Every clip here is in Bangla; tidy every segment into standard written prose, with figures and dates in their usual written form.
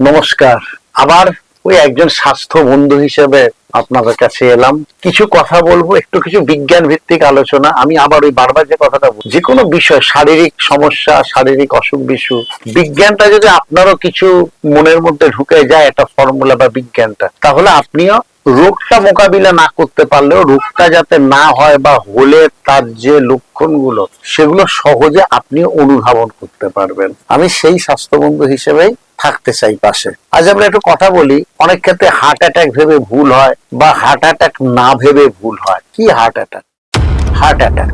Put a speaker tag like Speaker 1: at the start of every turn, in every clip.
Speaker 1: নমস্কার। আবার ওই একজন স্বাস্থ্য বন্ধু হিসেবে আপনাদের কাছে এলাম। কিছু কথা বলবো, একটু কিছু বিজ্ঞান ভিত্তিক আলোচনা। আমি আবার ওই বারবার যে কথাটা বলি, যে কোনো বিষয়, শারীরিক সমস্যা, শারীরিক অসুখ বিসুখ, বিজ্ঞানটা যদি আপনারও কিছু মনের মধ্যে ঢুকে যায়, একটা ফর্মুলা বা বিজ্ঞানটা, তাহলে আপনিও রোগটা মোকাবিলা না করতে পারলেও রোগটা যাতে না হয় বা হলে তার যে লক্ষণগুলো, সেগুলো সহজে আপনি অনুধাবন করতে পারবেন। আমি সেই স্বাস্থ্যবন্ধু হিসেবেই থাকতে চাই পাশে। আজ আমরা একটু কথা বলি, অনেক ক্ষেত্রে হার্ট অ্যাটাক ভেবে ভুল হয় বা হার্ট অ্যাটাক না ভেবে ভুল হয়। কি heart attack? Heart attack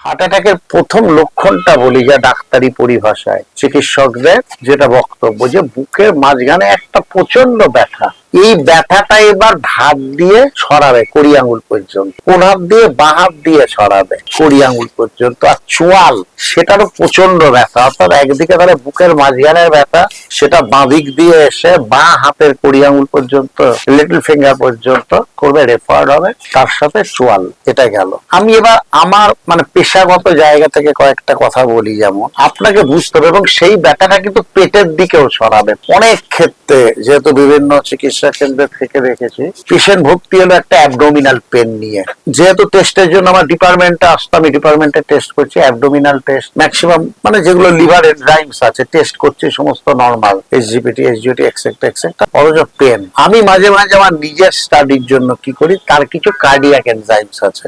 Speaker 1: heart অ্যাটাকের প্রথম লক্ষণটা বলি, যা ডাক্তারি পরিভাষায় চিকিৎসকদের যেটা বক্তব্য, যে বুকের মাঝখানে একটা প্রচন্ড ব্যথা। এই ব্যথাটা এবার হাত দিয়ে ছড়াবে কড়ি আঙুল পর্যন্ত, কোন হাত দিয়ে? বাঁ হাত দিয়ে ছড়াবে কড়ি আঙুল পর্যন্ত। আর চোয়াল, সেটারও প্রচন্ড ব্যথা। অর্থাৎ একদিকে তাহলে বুকের মাঝখানের ব্যথা, সেটা বাঁ দিক দিয়ে এসে বাঁ হাতের কড়ি আঙুল পর্যন্ত, লিটল ফিঙ্গার পর্যন্ত করবে, রেফার্ড হবে, তার সাথে চোয়াল। এটা গেল। আমি এবার আমার পেশাগত জায়গা থেকে কয়েকটা কথা বলি। যেমন আপনাকে বুঝতে হবে, এবং সেই ব্যথাটা কিন্তু পেটের দিকেও ছড়াবে অনেক ক্ষেত্রে। যেহেতু বিভিন্ন চিকিৎসা কেন্দ্র থেকে দেখেছি, পেশেন্ট ভর্তি হলো একটা অ্যাবডোমিনাল পেন নিয়ে। যেহেতু টেস্টের জন্য আমার ডিপার্টমেন্টে আসতো, আমি ডিপার্টমেন্টে টেস্ট করছি, অ্যাবডোমিনাল টেস্ট ম্যাক্সিমাম, যেগুলো লিভার এনজাইমস আছে টেস্ট করছি, সমস্ত normal, SGPT, SGOT, etcetera etcetera, অথচ পেন। আমি মাঝে মাঝে আমার নিজের স্টাডির জন্য কি করি, তার কিছু কার্ডিয়াক এনজাইমস আছে,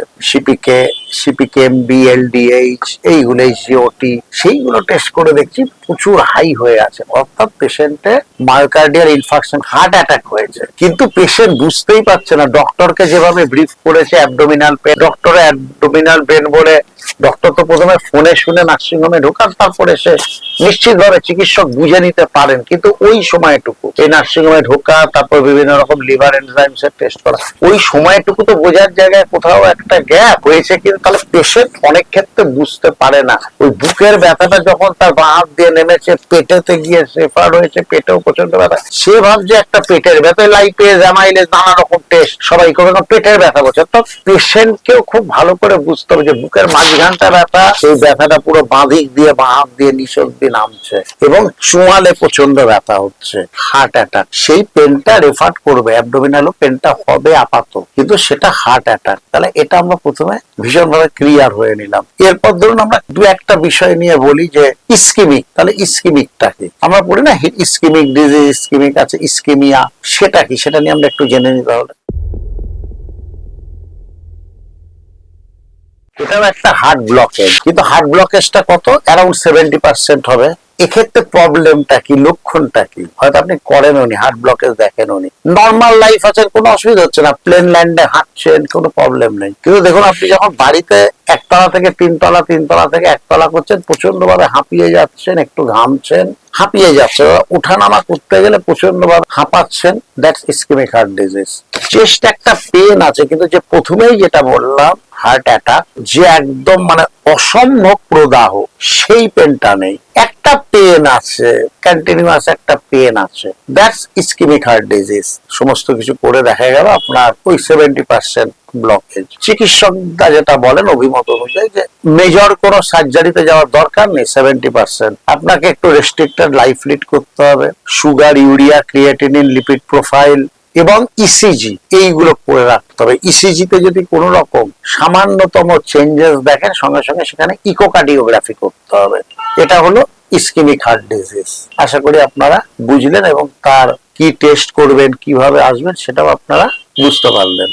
Speaker 1: সিপিকে, বিএলডিএইচ, এইগুলো, এইচজিওটি, সেইগুলো টেস্ট করে দেখছি প্রচুর হাই হয়ে আছে। অর্থাৎ পেশেন্টের মায়োকার্ডিয়াল ইনফার্কশন, হার্ট অ্যাটাক হয়েছে। কিন্তু পেশেন্ট বুঝতেই পারছে না। ডক্টরকে যেভাবে ব্রিফ করেছে abdominal pain, doctor abdominal pain বলে, ডক্টর তো প্রথমে ফোনে শুনে নার্সিংহোমে ঢোকান, তারপরে সে নিশ্চিতভাবে চিকিৎসক বুঝে নিতে পারেন। কিন্তু ওই সময়টুকু, এই নার্সিংহোমে ঢোকা, তারপর বিভিন্ন রকম লিভার এনজাইমস এর টেস্ট করা, ওই সময়টুকু তো বোঝার জায়গায় কোথাও একটা গ্যাপ হয়েছে। কিন্তু তাহলে পেশেন্ট অনেক ক্ষেত্রে বুঝতে পারে না। ওই বুকের ব্যথাটা যখন তার বাঁ হাত দিয়ে নেমেছে, পেটেতে গিয়ে রেফার হয়েছে, পেটেও প্রচন্ড ব্যথা, সে ভাবছে একটা পেটের ব্যথা, লাইপেজ, অ্যামাইলেজ, নানা রকম টেস্ট সবাই করে, পেটের ব্যথা বলছে। তো পেশেন্টকেও খুব ভালো করে বুঝতে হবে যে বুকের মাঝখানটা ব্যথা, সেই ব্যথাটা পুরো বাঁ দিক দিয়ে, বাঁ হাত দিয়ে নিচক দিয়ে নামছে, এবং চোয়ালে প্রচন্ড ব্যথা হচ্ছে, হার্ট অ্যাটাক। সেই পেনটা রেফার করবে, অ্যাবডোমিনালও পেনটা হবে আপাতত, কিন্তু সেটা হার্ট অ্যাটাক। তাহলে এটা আমরা প্রথমে ভীষণভাবে ক্লিয়ার হয়ে নিলাম। এরপর ধরুন আমরা দু একটা বিষয় নিয়ে বলি, যে ইসকিমিক। তাহলে ইসকিমিকটা কি? আমরা পড়ি না ইসকিমিক ডিজিজ, ইসকিমিক আছে, ইসকিমিয়া, সেটা কি? সেটা নিয়ে আমরা একটু জেনে নিই তাহলে। এটাও একটা হার্ট ব্লকেজ, কিন্তু হার্ট ব্লকেজটা কত? অ্যারাউন্ড 70% হবে। এক্ষেত্রে প্রবলেমটা কি, লক্ষণটা কি? হয়তো আপনি করেনও নি, হার্ট ব্লকেজ দেখেনও নি, নর্মাল লাইফ আছে, কোনো অসুবিধা হচ্ছে না, প্লেন ল্যান্ডে হাঁটছেন, কোনো প্রবলেম নেই। কিন্তু দেখুন, আপনি যখন বাড়িতে একতলা থেকে তিনতলা, তিনতলা থেকে একতলা করছেন, প্রচন্ড ভাবে হাঁপিয়ে যাচ্ছেন, একটু ঘামছেন, হাঁপিয়ে যাচ্ছে, উঠানামা করতে গেলে প্রচন্ড ভাবে হাঁপাচ্ছেন, that's ischemic heart disease. Chest একটা পেন আছে, কিন্তু যে প্রথমেই যেটা বললাম, হার্ট অ্যাটাক, যে একদম অসম্ভব প্রদাহ, সেই পেনটা নেই। একটা পেন আছে, কন্টিনিউয়াস একটা পেন আছে, দ্যাটস ইসকেমিক হার্ট ডিজিজ। সমস্ত কিছু করে দেখা গেল আপনার ওই 70% ব্লকেজ। চিকিৎসকরা যেটা বলেন অভিমত অনুযায়ী, যে মেজর কোনো সার্জারিতে যাওয়ার দরকার নেই। 70% আপনাকে একটু রেস্ট্রিক্টেড লাইফ লিড করতে হবে, sugar, urea, creatinine, lipid profile এবং ইসিজি, এইগুলো করে রাখতে হবে। ইসিজিতে যদি কোনো রকম সামান্যতম চেঞ্জেস দেখেন, সঙ্গে সঙ্গে সেখানে ইকোকার্ডিওগ্রাফি করতে হবে। এটা হলো ইসকেমিক হার্ট ডিজিজ। আশা করি আপনারা বুঝলেন, এবং তার কি টেস্ট করবেন, কিভাবে আসবেন, সেটাও আপনারা বুঝতে পারলেন।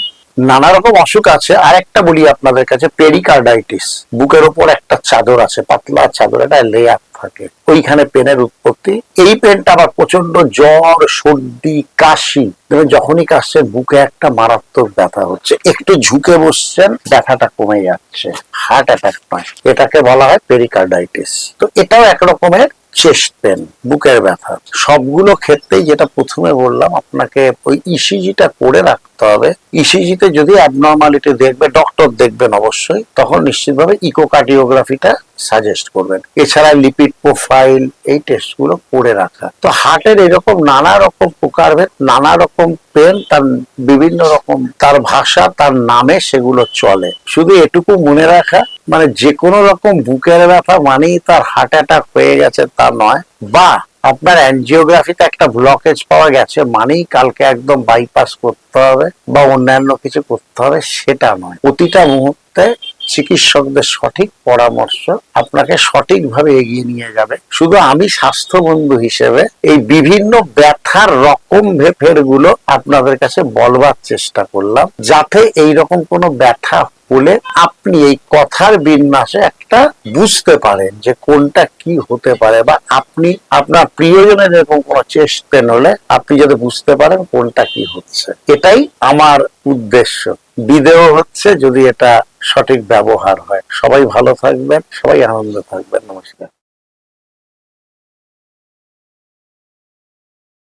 Speaker 1: নানা রকম অসুখ আছে। আর একটা বলি আপনাদের কাছে, পেরিকার্ডাইটিস। বুকের উপর একটা চাদর আছে, পাতলা চাদর, এটা লেয়ার থাকে, ওইখানে পেনের উৎপত্তি। এই পেনটা আবার প্রচন্ড জ্বর, সর্দি, কাশি, যখনই কাশছেন বুকে একটা মারাত্মক ব্যথা হচ্ছে, একটু ঝুঁকে বসছেন, ব্যথাটা কমে যাচ্ছে, হার্ট অ্যাটাক নয়। এটাকে বলা হয় পেরিকার্ডাইটিস। তো এটাও এক রকমের চেস্ট পেন, বুকের ব্যথা। সবগুলো ক্ষেত্রেই যেটা প্রথমে বললাম, আপনাকে ওই ইসিজিটা করে রাখতে হবে। ইসিজিতে যদি অ্যাবনর্মালিটি দেখবে, ডক্টর দেখবেন অবশ্যই, তখন নিশ্চিতভাবে ইকোকার্ডিওগ্রাফিটা সাজেস্ট করবেন। এছাড়া লিপিড প্রোফাইল, এই টেস্টগুলো করে রাখা। তো হার্টের এরকম নানা রকম প্রকারভেদ, নানা রকম পেন, তার বিভিন্ন রকম তার ভাষা, তার নামে সেগুলো চলে। শুধু এটুকু মনে রাখা, মানে যে কোনো রকম বুকের ব্যথা মানেই তার হার্ট অ্যাটাক হয়ে গেছে তা নয়, বা আপনার অ্যানজিওগ্রাফিতে একটা ব্লকেজ পাওয়া গেছে মানেই কালকে একদম বাইপাস করতে হবে বা অন্যান্য কিছু করতে হবে, সেটা নয়। প্রতিটা মুহূর্তে চিকিৎসকদের সঠিক পরামর্শ আপনাকে সঠিকভাবে এগিয়ে নিয়ে যাবে। শুধু আমি স্বাস্থ্য বন্ধু হিসেবে এই বিভিন্ন ব্যথার রকম ভেফের গুলো আপনাদের কাছে বলবার চেষ্টা করলাম, যাতে এইরকম কোনো ব্যথা বলে আপনি এই কথার বিন্যাসে একটা বুঝতে পারেন যে কোনটা কি হতে পারে, বা আপনি আপনার প্রিয়জনের এরকম কোনো চেস্ট পেন হলে আপনি যাতে বুঝতে পারেন কোনটা কি হচ্ছে। এটাই আমার উদ্দেশ্য। বিদেয় হচ্ছে যদি এটা সঠিক ব্যবহার হয়। সবাই ভালো থাকবেন, সবাই আনন্দ থাকবেন। নমস্কার।